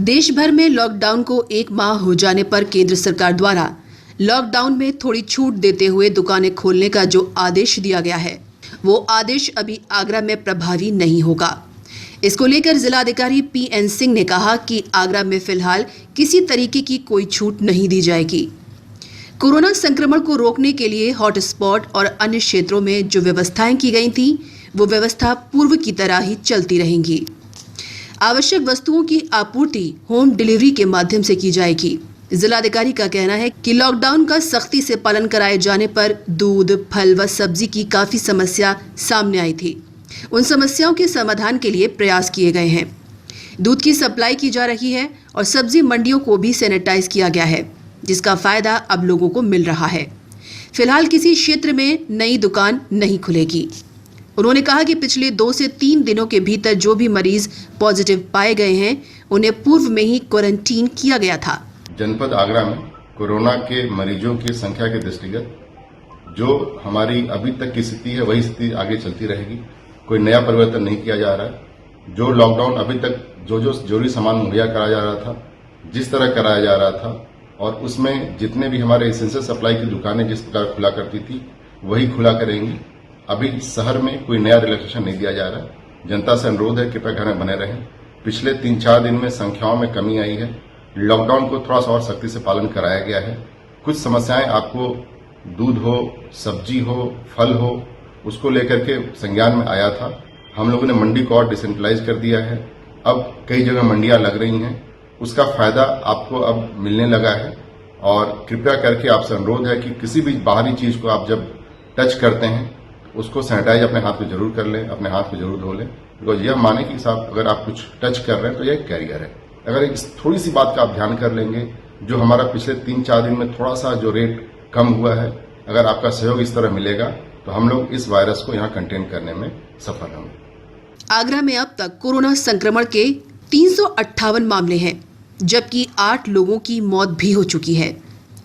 देश भर में लॉकडाउन को 1 माह हो जाने पर केंद्र सरकार द्वारा लॉकडाउन में थोड़ी छूट देते हुए दुकानें खोलने का जो आदेश दिया गया है, वो आदेश अभी आगरा में प्रभावी नहीं होगा। इसको लेकर जिलाधिकारी पीएन सिंह ने कहा कि आगरा में फिलहाल किसी तरीके की कोई छूट नहीं दी जाएगी। कोरोना संक्रमण को रोकने के लिए हॉटस्पॉट और अन्य क्षेत्रों में जो व्यवस्थाएं की गई थी, वो व्यवस्था पूर्व की तरह ही चलती रहेंगी। आवश्यक वस्तुओं की आपूर्ति होम डिलीवरी के माध्यम से की जाएगी। जिलाधिकारी का कहना है कि लॉकडाउन का सख्ती से पालन कराए जाने पर दूध, फल व सब्जी की काफी समस्या सामने आई थी। उन समस्याओं के समाधान के लिए प्रयास किए गए हैं। दूध की सप्लाई की जा रही है और सब्जी मंडियों को भी सैनिटाइज किया गया है, जिसका फायदा अब लोगों को मिल रहा है। फिलहाल किसी क्षेत्र में नई दुकान नहीं खुलेगी। उन्होंने कहा कि पिछले 2 से 3 दिनों के भीतर जो भी मरीज पॉजिटिव पाए गए हैं, उन्हें पूर्व में ही क्वारंटीन किया गया था। जनपद आगरा में कोरोना के मरीजों की संख्या के दृष्टिगत जो हमारी अभी तक की स्थिति है, वही स्थिति आगे चलती रहेगी। कोई नया परिवर्तन नहीं किया जा रहा है। जो लॉकडाउन अभी तक जो जरूरी सामान मुहैया कराया जा रहा था, जिस तरह कराया जा रहा था, और उसमें जितने भी हमारे एसेंशियल सप्लाई की दुकानें जिस प्रकार खुला करती थी, वही खुला करेंगी। अभी शहर में कोई नया रिलैक्सेशन नहीं दिया जा रहा है। जनता से अनुरोध है, कृपया घर में बने रहें। पिछले 3-4 दिन में संख्याओं में कमी आई है। लॉकडाउन को थोड़ा सा और सख्ती से पालन कराया गया है। कुछ समस्याएं आपको दूध हो, सब्जी हो, फल हो, उसको लेकर के संज्ञान में आया था। हम लोगों ने मंडी को और डिसेंट्रलाइज कर दिया है। अब कई जगह मंडियां लग रही हैं, उसका फायदा आपको अब मिलने लगा है। और कृपया करके आपसे अनुरोध है कि किसी भी बाहरी चीज को आप जब टच करते हैं, उसको सैनिटाइज अपने हाथ में जरूर कर लें, अपने हाथ में जरूर धो लें। बिकॉज यह माने कि साहब अगर आप कुछ टच कर रहे हैं तो यह एक कैरियर है। अगर इस थोड़ी सी बात का आप ध्यान कर लेंगे, जो हमारा पिछले 3-4 दिन में थोड़ा सा जो रेट कम हुआ है, अगर आपका सहयोग इस तरह मिलेगा तो हम लोग इस वायरस को यहाँ कंटेन करने में सफल होंगे। आगरा में अब तक कोरोना संक्रमण के 358 मामले हैं, जबकि 8 लोगों की मौत भी हो चुकी है।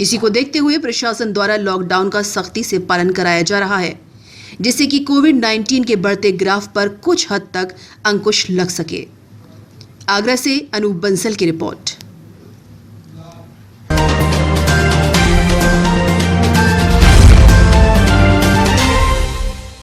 इसी को देखते हुए प्रशासन द्वारा लॉकडाउन का सख्ती से पालन कराया जा रहा है, जिससे कि कोविड-19 के बढ़ते ग्राफ पर कुछ हद तक अंकुश लग सके। आगरा से अनूप बंसल की रिपोर्ट।